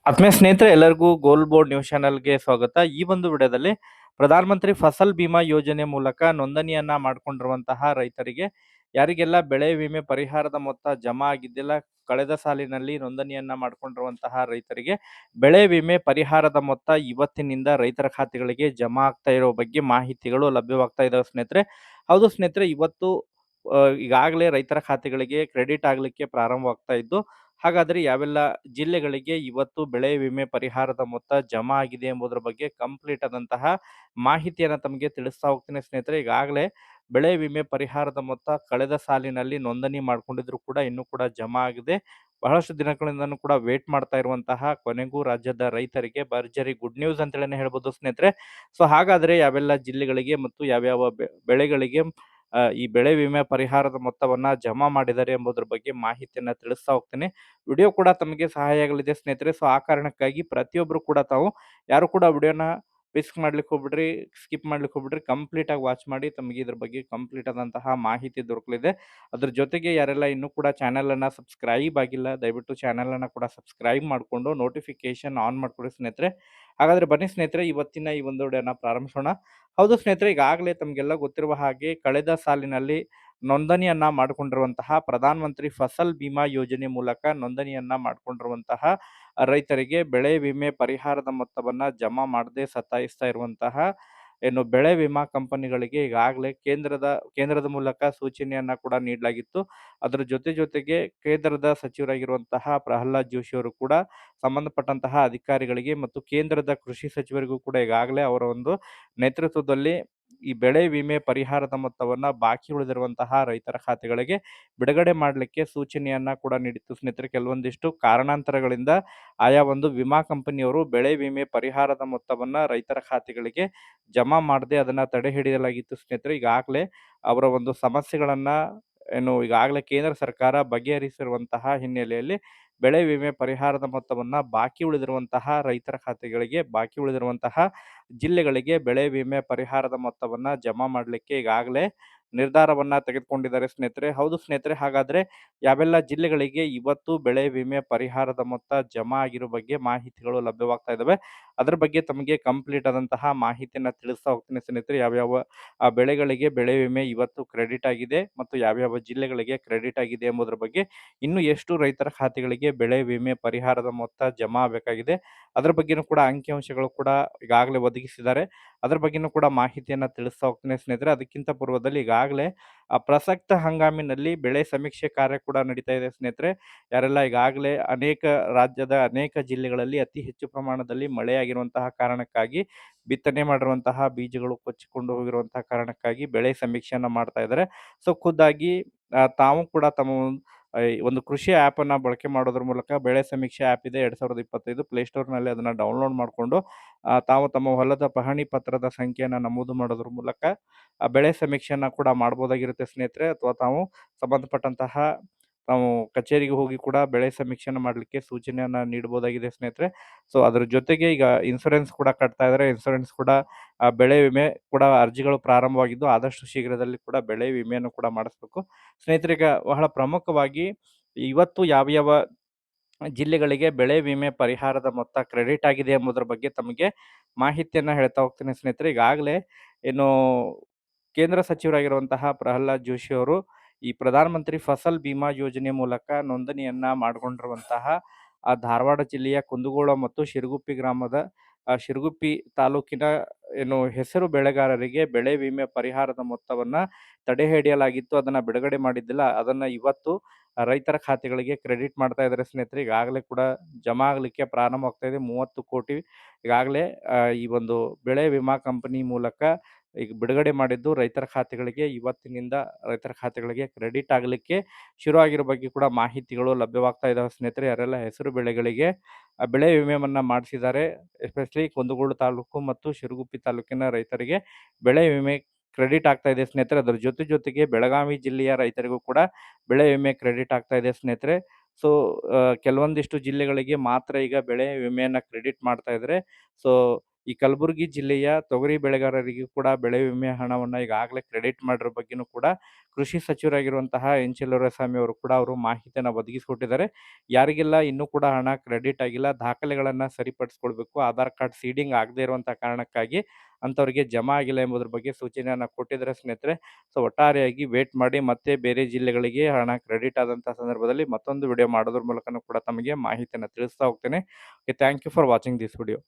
ಆತ್ಮೀಯ ಸ್ನೇಹಿತರೆ ಎಲ್ಲರಿಗೂ ಗೋಲ್ ಬೋರ್ಡ್ ನ್ಯೂಸ್ ಚಾನೆಲ್ಗೆ ಸ್ವಾಗತ. ಈ ಒಂದು ವಿಡಿಯೋದಲ್ಲಿ ಪ್ರಧಾನಮಂತ್ರಿ ಫಸಲ್ ಬಿಮಾ ಯೋಜನೆ ಮೂಲಕ ನೋಂದಣಿಯನ್ನ ಮಾಡಿಕೊಂಡಿರುವಂತಹ ರೈತರಿಗೆ ಯಾರಿಗೆಲ್ಲ ಬೆಳೆ ವಿಮೆ ಪರಿಹಾರದ ಮೊತ್ತ ಜಮಾ ಆಗಿದ್ದಿಲ್ಲ, ಕಳೆದ ಸಾಲಿನಲ್ಲಿ ನೋಂದಣಿಯನ್ನ ಮಾಡಿಕೊಂಡಿರುವಂತಹ ರೈತರಿಗೆ ಬೆಳೆ ವಿಮೆ ಪರಿಹಾರದ ಮೊತ್ತ ಇವತ್ತಿನಿಂದ ರೈತರ ಖಾತೆಗಳಿಗೆ ಜಮಾ ಆಗ್ತಾ ಇರೋ ಬಗ್ಗೆ ಮಾಹಿತಿಗಳು ಲಭ್ಯವಾಗ್ತಾ ಇದಾವೆ ಸ್ನೇಹಿತರೆ. ಹೌದು ಸ್ನೇಹಿತರೆ, ಇವತ್ತು ಈಗಾಗಲೇ ರೈತರ ಖಾತೆಗಳಿಗೆ ಕ್ರೆಡಿಟ್ ಆಗಲಿಕ್ಕೆ ಪ್ರಾರಂಭವಾಗ್ತಾ ಇದ್ದು, ಹಾಗಾದ್ರೆ ಯಾವೆಲ್ಲ ಜಿಲ್ಲೆಗಳಿಗೆ ಇವತ್ತು ಬೆಳೆ ವಿಮೆ ಪರಿಹಾರದ ಮೊತ್ತ ಜಮಾ ಆಗಿದೆ ಎಂಬುದರ ಬಗ್ಗೆ ಕಂಪ್ಲೀಟ್ ಆದಂತಹ ಮಾಹಿತಿಯನ್ನ ತಮಗೆ ತಿಳಿಸ್ತಾ ಹೋಗ್ತೀನಿ ಸ್ನೇಹಿತರೆ. ಈಗಾಗಲೇ ಬೆಳೆ ವಿಮೆ ಪರಿಹಾರದ ಮೊತ್ತ ಕಳೆದ ಸಾಲಿನಲ್ಲಿ ನೋಂದಣಿ ಮಾಡ್ಕೊಂಡಿದ್ರು ಕೂಡ ಇನ್ನೂ ಕೂಡ ಜಮಾ ಆಗಿದೆ. ಬಹಳಷ್ಟು ದಿನಗಳಿಂದನೂ ಕೂಡ ವೇಟ್ ಮಾಡ್ತಾ ಇರುವಂತಹ ಕೊನೆಗೂ ರಾಜ್ಯದ ರೈತರಿಗೆ ಭರ್ಜರಿ ಗುಡ್ ನ್ಯೂಸ್ ಅಂತೇಳಿ ಹೇಳ್ಬೋದು ಸ್ನೇಹಿತರೆ. ಸೊ ಹಾಗಾದ್ರೆ ಯಾವೆಲ್ಲ ಜಿಲ್ಲೆಗಳಿಗೆ ಮತ್ತು ಯಾವ್ಯಾವ ಬೆಳೆಗಳಿಗೆ ಈ ಬೆಳೆ ವಿಮೆ ಪರಿಹಾರದ ಮೊತ್ತವನ್ನ ಜಮಾ ಮಾಡಿದ್ದಾರೆ ಎಂಬುದರ ಬಗ್ಗೆ ಮಾಹಿತಿಯನ್ನ ತಿಳಿಸ್ತಾ ಹೋಗ್ತೇನೆ. ವಿಡಿಯೋ ಕೂಡ ತಮಗೆ ಸಹಾಯ ಆಗಲಿದೆ ಸ್ನೇಹಿತರೆ. ಸೊ ಆ ಕಾರಣಕ್ಕಾಗಿ ಪ್ರತಿಯೊಬ್ಬರು ಕೂಡ ತಾವು ಯಾರು ಕೂಡ ವಿಡಿಯೋನ ಮಿಸ್ ಮಾಡ್ಲಿಕ್ಕೆ ಹೋಗ್ಬಿಡ್ರಿ, ಸ್ಕಿಪ್ ಮಾಡ್ಲಿಕ್ಕೆ ಹೋಗ್ಬಿಡ್ರಿ. ಕಂಪ್ಲೀಟ್ ಆಗಿ ವಾಚ್ ಮಾಡಿ, ತಮಗೆ ಇದ್ರ ಬಗ್ಗೆ ಕಂಪ್ಲೀಟ್ ಆದಂತಹ ಮಾಹಿತಿ ದೊರಕಲಿದೆ. ಅದ್ರ ಜೊತೆಗೆ ಯಾರೆಲ್ಲ ಇನ್ನೂ ಕೂಡ ಚಾನೆಲ್ ಅನ್ನ ಸಬ್ಸ್ಕ್ರೈಬ್ ಆಗಿಲ್ಲ, ದಯವಿಟ್ಟು ಚಾನೆಲ್ ಅನ್ನ ಕೂಡ ಸಬ್ಸ್ಕ್ರೈಬ್ ಮಾಡಿಕೊಂಡು ನೋಟಿಫಿಕೇಶನ್ ಆನ್ ಮಾಡ್ಕೊಡಿ ಸ್ನೇಹಿತರೆ. ಹಾಗಾದ್ರೆ ಬನ್ನಿ ಸ್ನೇಹಿತರೆ, ಇವತ್ತಿನ ಈ ಒಂದು ವಿಡಿಯೋನ ಪ್ರಾರಂಭಿಸೋಣ. ಹೌದು ಸ್ನೇಹಿತರೆ, ಈಗಾಗಲೇ ತಮಗೆಲ್ಲ ಗೊತ್ತಿರುವ ಹಾಗೆ ಕಳೆದ ಸಾಲಿನಲ್ಲಿ ನೋಂದಣಿಯನ್ನ ಮಾಡಿಕೊಂಡಿರುವಂತಹ ಪ್ರಧಾನ ಮಂತ್ರಿ ಫಸಲ್ ಬಿಮಾ ಯೋಜನೆ ಮೂಲಕ ನೋಂದಣಿಯನ್ನ ಮಾಡಿಕೊಂಡಿರುವಂತಹ ರೈತರಿಗೆ ಬೆಳೆ ವಿಮೆ ಪರಿಹಾರದ ಮೊತ್ತವನ್ನ ಜಮಾ ಮಾಡದೆ ಸತಾಯಿಸ್ತಾ ಇರುವಂತಹ ಏನು ಬೆಳೆ ವಿಮಾ ಕಂಪನಿಗಳಿಗೆ ಈಗಾಗಲೇ ಕೇಂದ್ರದ ಮೂಲಕ ಸೂಚನೆಯನ್ನ ಕೂಡ ನೀಡಲಾಗಿತ್ತು. ಅದರ ಜೊತೆಗೆ ಕೇಂದ್ರದ ಸಚಿವರಾಗಿರುವಂತಹ ಪ್ರಹ್ಲಾದ್ ಜೋಶಿ ಅವರು ಕೂಡ ಸಂಬಂಧಪಟ್ಟಂತಹ ಅಧಿಕಾರಿಗಳಿಗೆ ಮತ್ತು ಕೇಂದ್ರದ ಕೃಷಿ ಸಚಿವರಿಗೂ ಕೂಡ ಈಗಾಗಲೇ ಅವರ ಒಂದು ನೇತೃತ್ವದಲ್ಲಿ ಈ ಬೆಳೆ ವಿಮೆ ಪರಿಹಾರದ ಮೊತ್ತವನ್ನ ಬಾಕಿ ಉಳಿದಿರುವಂತಹ ರೈತರ ಖಾತೆಗಳಿಗೆ ಬಿಡುಗಡೆ ಮಾಡಲಿಕ್ಕೆ ಸೂಚನೆಯನ್ನ ಕೂಡ ನೀಡಿತ್ತು ಸ್ನೇಹಿತರೆ. ಕೆಲವೊಂದಿಷ್ಟು ಕಾರಣಾಂತರಗಳಿಂದ ಆಯಾ ಒಂದು ವಿಮಾ ಕಂಪನಿಯವರು ಬೆಳೆ ವಿಮೆ ಪರಿಹಾರದ ಮೊತ್ತವನ್ನ ರೈತರ ಖಾತೆಗಳಿಗೆ ಜಮಾ ಮಾಡದೆ ಅದನ್ನ ತಡೆ ಹಿಡಿಯಲಾಗಿತ್ತು ಸ್ನೇಹಿತರೆ. ಈಗಾಗಲೇ ಅವರ ಒಂದು ಸಮಸ್ಯೆಗಳನ್ನ ಈಗಾಗಲೇ ಕೇಂದ್ರ ಸರ್ಕಾರ ಬಗೆಹರಿಸಿರುವಂತಹ ಹಿನ್ನೆಲೆಯಲ್ಲಿ ಬೆಳೆ ವಿಮೆ ಪರಿಹಾರದ ಮೊತ್ತವನ್ನ ಬಾಕಿ ಉಳಿದಿರುವಂತಹ ರೈತರ ಖಾತೆಗಳಿಗೆ, ಬಾಕಿ ಉಳಿದಿರುವಂತಹ ಜಿಲ್ಲೆಗಳಿಗೆ ಬೆಳೆ ವಿಮೆ ಪರಿಹಾರದ ಮೊತ್ತವನ್ನ ಜಮಾ ಮಾಡಲಿಕ್ಕೆ ಈಗಾಗಲೇ ನಿರ್ಧಾರವನ್ನ ತೆಗೆದುಕೊಂಡಿದ್ದಾರೆ ಸ್ನೇಹಿತರೆ. ಹೌದು ಸ್ನೇಹಿತರೆ, ಹಾಗಾದ್ರೆ ಯಾವೆಲ್ಲ ಜಿಲ್ಲೆಗಳಿಗೆ ಇವತ್ತು ಬೆಳೆ ವಿಮೆ ಪರಿಹಾರದ ಮೊತ್ತ ಜಮಾ ಆಗಿರೋ ಬಗ್ಗೆ ಮಾಹಿತಿಗಳು ಲಭ್ಯವಾಗ್ತಾ ಇದಾವೆ, ಅದ್ರ ಬಗ್ಗೆ ತಮಗೆ ಕಂಪ್ಲೀಟ್ ಆದಂತಹ ಮಾಹಿತಿಯನ್ನ ತಿಳಿಸ್ತಾ ಹೋಗ್ತೀನಿ ಸ್ನೇಹಿತರೆ. ಯಾವ್ಯಾವ ಬೆಳೆಗಳಿಗೆ ಬೆಳೆ ವಿಮೆ ಇವತ್ತು ಕ್ರೆಡಿಟ್ ಆಗಿದೆ ಮತ್ತು ಯಾವ್ಯಾವ ಜಿಲ್ಲೆಗಳಿಗೆ ಕ್ರೆಡಿಟ್ ಆಗಿದೆ ಎಂಬುದರ ಬಗ್ಗೆ, ಇನ್ನು ಎಷ್ಟು ರೈತರ ಖಾತೆಗಳಿಗೆ ಬೆಳೆ ವಿಮೆ ಪರಿಹಾರದ ಮೊತ್ತ ಜಮಾ ಆಗಬೇಕಾಗಿದೆ, ಅದ್ರ ಬಗ್ಗೆನೂ ಕೂಡ ಅಂಕಿಅಂಶಗಳು ಕೂಡ ಈಗಾಗಲೇ ಒದಗಿಸಿದ್ದಾರೆ. ಅದ್ರ ಬಗ್ಗೆನೂ ಕೂಡ ಮಾಹಿತಿಯನ್ನ ತಿಳಿಸ್ತಾ ಹೋಗ್ತೀನಿ ಸ್ನೇಹಿತರೆ. ಅದಕ್ಕಿಂತ ಪೂರ್ವದಲ್ಲಿ ಈಗಾಗಲೇ ಪ್ರಸಕ್ತ ಹಂಗಾಮಿನಲ್ಲಿ ಬೆಳೆ ಸಮೀಕ್ಷೆ ಕಾರ್ಯ ಕೂಡ ನಡೀತಾ ಇದೆ ಸ್ನೇಹಿತರೆ. ಯಾರೆಲ್ಲ ಈಗಾಗಲೇ ರಾಜ್ಯದ ಅನೇಕ ಜಿಲ್ಲೆಗಳಲ್ಲಿ ಅತಿ ಹೆಚ್ಚು ಪ್ರಮಾಣದಲ್ಲಿ ಮಳೆಯಾಗಿರುವಂತಹ ಕಾರಣಕ್ಕಾಗಿ ಬಿತ್ತನೆ ಮಾಡಿರುವಂತಹ ಬೀಜಗಳು ಕೊಚ್ಚಿಕೊಂಡು ಹೋಗಿರುವಂತಹ ಕಾರಣಕ್ಕಾಗಿ ಬೆಳೆ ಸಮೀಕ್ಷೆಯನ್ನ ಮಾಡ್ತಾ ಇದ್ದಾರೆ. ಸೊ ಖುದ್ದಾಗಿ ತಾವು ಕೂಡ ತಮ್ಮ ಈ ಒಂದು ಕೃಷಿ ಆ್ಯಪ್ ಅನ್ನ ಬಳಕೆ ಮಾಡೋದ್ರ ಮೂಲಕ ಬೆಳೆ ಸಮೀಕ್ಷೆ ಆ್ಯಪ್ ಇದೆ 2025 ಪ್ಲೇಸ್ಟೋರ್‌ನಲ್ಲಿ ಅದನ್ನ ಡೌನ್ಲೋಡ್ ಮಾಡಿಕೊಂಡು ತಾವು ತಮ್ಮ ಹೊಲದ ಪಹಣಿ ಪತ್ರದ ಸಂಖ್ಯೆಯನ್ನ ನಮೂದು ಮಾಡೋದ್ರ ಮೂಲಕ ಬೆಳೆ ಸಮೀಕ್ಷೆಯನ್ನ ಕೂಡ ಮಾಡ್ಬೋದಾಗಿರುತ್ತೆ ಸ್ನೇಹಿತರೆ. ಅಥವಾ ತಾವು ಸಂಬಂಧಪಟ್ಟಂತಹ ನಾವು ಕಚೇರಿಗೆ ಹೋಗಿ ಕೂಡ ಬೆಳೆ ಸಮೀಕ್ಷೆಯನ್ನು ಮಾಡಲಿಕ್ಕೆ ಸೂಚನೆಯನ್ನ ನೀಡಬಹುದಾಗಿದೆ ಸ್ನೇಹಿತರೆ. ಸೊ ಅದ್ರ ಜೊತೆಗೆ ಈಗ ಇನ್ಶೂರೆನ್ಸ್ ಕೂಡ ಕಟ್ತಾ ಇದ್ದಾರೆ. ಇನ್ಶೂರೆನ್ಸ್ ಕೂಡ ಬೆಳೆ ವಿಮೆ ಕೂಡ ಅರ್ಜಿಗಳು ಪ್ರಾರಂಭವಾಗಿದ್ದು ಆದಷ್ಟು ಶೀಘ್ರದಲ್ಲಿ ಕೂಡ ಬೆಳೆ ವಿಮೆಯನ್ನು ಕೂಡ ಮಾಡಿಸ್ಬೇಕು ಸ್ನೇಹಿತರೆ. ಈಗ ಬಹಳ ಪ್ರಮುಖವಾಗಿ ಇವತ್ತು ಯಾವ್ಯಾವ ಜಿಲ್ಲೆಗಳಿಗೆ ಬೆಳೆ ವಿಮೆ ಪರಿಹಾರದ ಮೊತ್ತ ಕ್ರೆಡಿಟ್ ಆಗಿದೆ ಎಂಬುದರ ಬಗ್ಗೆ ತಮಗೆ ಮಾಹಿತಿಯನ್ನ ಹೇಳ್ತಾ ಹೋಗ್ತೀನಿ ಸ್ನೇಹಿತರೆ. ಈಗಾಗಲೇ ಏನು ಕೇಂದ್ರ ಸಚಿವರಾಗಿರುವಂತಹ ಪ್ರಹ್ಲಾದ್ ಜೋಶಿ ಅವರು ಈ ಪ್ರಧಾನ ಮಂತ್ರಿ ಫಸಲ್ ಬಿಮಾ ಯೋಜನೆ ಮೂಲಕ ನೋಂದಣಿಯನ್ನ ಮಾಡಿಕೊಂಡಿರುವಂತಹ ಧಾರವಾಡ ಜಿಲ್ಲೆಯ ಕುಂದಗೋಳ ಮತ್ತು ಶಿರಗುಪ್ಪಿ ಗ್ರಾಮದ ಶಿರಗುಪ್ಪಿ ತಾಲೂಕಿನ ಹೆಸರು ಬೆಳೆಗಾರರಿಗೆ ಬೆಳೆ ವಿಮೆ ಪರಿಹಾರದ ಮೊತ್ತವನ್ನ ತಡೆ ಹಿಡಿಯಲಾಗಿತ್ತು. ಅದನ್ನ ಬಿಡುಗಡೆ ಮಾಡಿದ್ದಿಲ್ಲ. ಅದನ್ನ ಇವತ್ತು ರೈತರ ಖಾತೆಗಳಿಗೆ ಕ್ರೆಡಿಟ್ ಮಾಡ್ತಾ ಇದ್ದಾರೆ ಸ್ನೇಹಿತರೆ. ಈಗಾಗಲೇ ಕೂಡ ಜಮಾ ಆಗಲಿಕ್ಕೆ ಪ್ರಾರಂಭವಾಗ್ತಾ ಇದೆ. 30 ಕೋಟಿ ಈಗಾಗಲೇ ಈ ಒಂದು ಬೆಳೆ ವಿಮಾ ಕಂಪನಿ ಮೂಲಕ ಈಗ ಬಿಡುಗಡೆ ಮಾಡಿದ್ದು ರೈತರ ಖಾತೆಗಳಿಗೆ ಇವತ್ತಿನಿಂದ ರೈತರ ಖಾತೆಗಳಿಗೆ ಕ್ರೆಡಿಟ್ ಆಗಲಿಕ್ಕೆ ಶುರು ಆಗಿರೋ ಬಗ್ಗೆ ಕೂಡ ಮಾಹಿತಿಗಳು ಲಭ್ಯವಾಗ್ತಾ ಇದಾವೆ ಸ್ನೇಹಿತರೆ. ಯಾರೆಲ್ಲ ಹೆಸರು ಬೆಳೆಗಳಿಗೆ ಬೆಳೆ ವಿಮೆಯನ್ನ ಮಾಡಿಸಿದ್ದಾರೆ, ಎಸ್ಪೆಷಲಿ ಕುಂದಗೋಳ ತಾಲೂಕು ಮತ್ತು ಶಿರಗುಪ್ಪಿ ತಾಲೂಕಿನ ರೈತರಿಗೆ ಬೆಳೆ ವಿಮೆ ಕ್ರೆಡಿಟ್ ಆಗ್ತಾ ಇದೆ ಸ್ನೇಹಿತರೆ. ಅದರ ಜೊತೆಗೆ ಬೆಳಗಾವಿ ಜಿಲ್ಲೆಯ ರೈತರಿಗೂ ಕೂಡ ಬೆಳೆ ವಿಮೆ ಕ್ರೆಡಿಟ್ ಆಗ್ತಾ ಇದೆ ಸ್ನೇಹಿತರೆ. ಸೊ ಕೆಲವೊಂದಿಷ್ಟು ಜಿಲ್ಲೆಗಳಿಗೆ ಮಾತ್ರ ಈಗ ಬೆಳೆ ವಿಮೆಯನ್ನ ಕ್ರೆಡಿಟ್ ಮಾಡ್ತಾ ಇದ್ದಾರೆ. ಸೊ ಈ ಕಲಬುರಗಿ ಜಿಲ್ಲೆಯ ತೊಗರಿ ಬೆಳೆಗಾರರಿಗೂ ಕೂಡ ಬೆಳೆ ವಿಮೆ ಹಣವನ್ನು ಈಗಾಗಲೇ ಕ್ರೆಡಿಟ್ ಮಾಡಿರೋ ಬಗ್ಗೆನೂ ಕೂಡ ಕೃಷಿ ಸಚಿವರಾಗಿರುವಂತಹ ಎನ್ ಚೆಲುವರಾಯಸ್ವಾಮಿ ಅವರು ಕೂಡ ಮಾಹಿತಿಯನ್ನು ಒದಗಿಸಿಕೊಟ್ಟಿದ್ದಾರೆ. ಯಾರಿಗೆಲ್ಲ ಇನ್ನೂ ಕೂಡ ಹಣ ಕ್ರೆಡಿಟ್ ಆಗಿಲ್ಲ, ದಾಖಲೆಗಳನ್ನು ಸರಿಪಡಿಸ್ಕೊಳ್ಬೇಕು. ಆಧಾರ್ ಕಾರ್ಡ್ ಸೀಡಿಂಗ್ ಆಗದೇ ಇರುವಂಥ ಕಾರಣಕ್ಕಾಗಿ ಅಂಥವ್ರಿಗೆ ಜಮಾ ಆಗಿಲ್ಲ ಎಂಬುದರ ಬಗ್ಗೆ ಸೂಚನೆಯನ್ನು ಕೊಟ್ಟಿದ್ದಾರೆ ಸ್ನೇಹಿತರೆ. ಸೊ ಒಟ್ಟಾರೆಯಾಗಿ ವೇಟ್ ಮಾಡಿ, ಮತ್ತೆ ಬೇರೆ ಜಿಲ್ಲೆಗಳಿಗೆ ಹಣ ಕ್ರೆಡಿಟ್ ಆದಂಥ ಸಂದರ್ಭದಲ್ಲಿ ಮತ್ತೊಂದು ವಿಡಿಯೋ ಮಾಡೋದ್ರ ಮೂಲಕನೂ ಕೂಡ ತಮಗೆ ಮಾಹಿತಿಯನ್ನು ತಿಳಿಸ್ತಾ ಹೋಗ್ತೇನೆ. Okay, thank you for watching this video.